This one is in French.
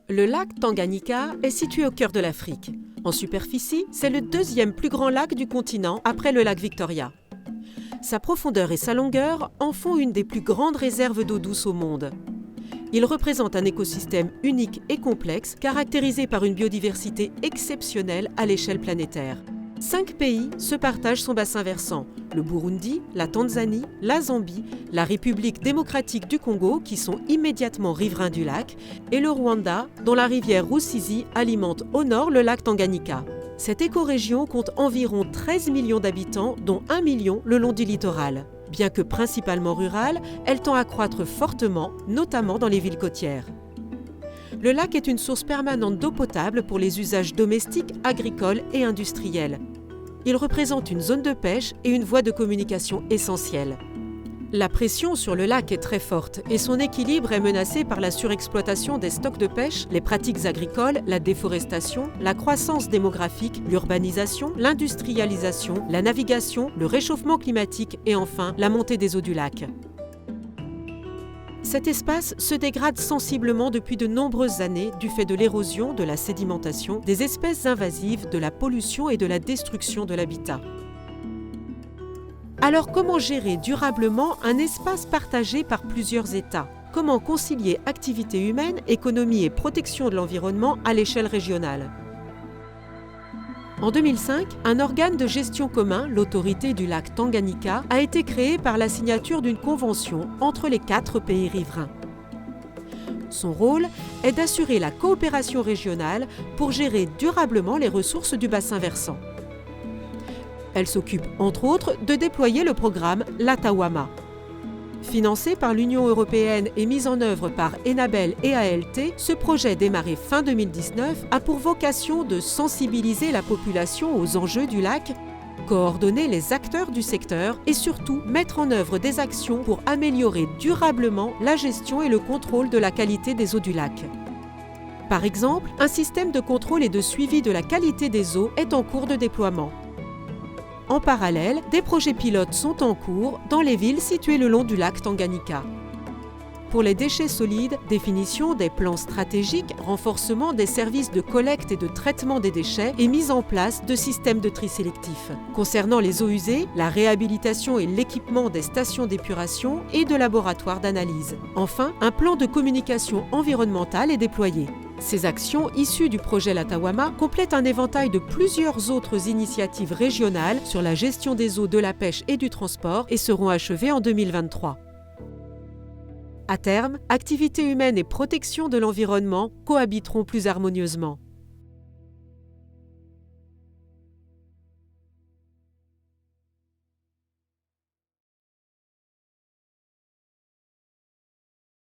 Le lac Tanganyika est situé au cœur de l'Afrique. En superficie, c'est le deuxième plus grand lac du continent après le lac Victoria. Sa profondeur et sa longueur en font une des plus grandes réserves d'eau douce au monde. Il représente un écosystème unique et complexe, caractérisé par une biodiversité exceptionnelle à l'échelle planétaire. 5 pays se partagent son bassin versant: le Burundi, la Tanzanie, la Zambie, la République démocratique du Congo, qui sont immédiatement riverains du lac, et le Rwanda, dont la rivière Rusizi alimente au nord le lac Tanganyika. Cette écorégion compte environ 13 millions d'habitants, dont 1 million le long du littoral. Bien que principalement rurale, elle tend à croître fortement, notamment dans les villes côtières. Le lac est une source permanente d'eau potable pour les usages domestiques, agricoles et industriels. Il représente une zone de pêche et une voie de communication essentielle. La pression sur le lac est très forte et son équilibre est menacé par la surexploitation des stocks de pêche, les pratiques agricoles, la déforestation, la croissance démographique, l'urbanisation, l'industrialisation, la navigation, le réchauffement climatique et enfin la montée des eaux du lac. Cet espace se dégrade sensiblement depuis de nombreuses années du fait de l'érosion, de la sédimentation, des espèces invasives, de la pollution et de la destruction de l'habitat. Alors comment gérer durablement un espace partagé par plusieurs États? Comment concilier activité humaine, économie et protection de l'environnement à l'échelle régionale? En 2005, un organe de gestion commun, l'autorité du lac Tanganyika, a été créé par la signature d'une convention entre les 4 pays riverains. Son rôle est d'assurer la coopération régionale pour gérer durablement les ressources du bassin versant. Elle s'occupe, entre autres, de déployer le programme LATAWAMA. Financé par l'Union européenne et mis en œuvre par Enabel et ALT, ce projet démarré fin 2019 a pour vocation de sensibiliser la population aux enjeux du lac, coordonner les acteurs du secteur et surtout mettre en œuvre des actions pour améliorer durablement la gestion et le contrôle de la qualité des eaux du lac. Par exemple, un système de contrôle et de suivi de la qualité des eaux est en cours de déploiement. En parallèle, des projets pilotes sont en cours dans les villes situées le long du lac Tanganyika. Pour les déchets solides, définition des plans stratégiques, renforcement des services de collecte et de traitement des déchets et mise en place de systèmes de tri sélectif. Concernant les eaux usées, la réhabilitation et l'équipement des stations d'épuration et de laboratoires d'analyse. Enfin, un plan de communication environnementale est déployé. Ces actions, issues du projet LATAWAMA, complètent un éventail de plusieurs autres initiatives régionales sur la gestion des eaux, de la pêche et du transport et seront achevées en 2023. À terme, activité humaine et protection de l'environnement cohabiteront plus harmonieusement.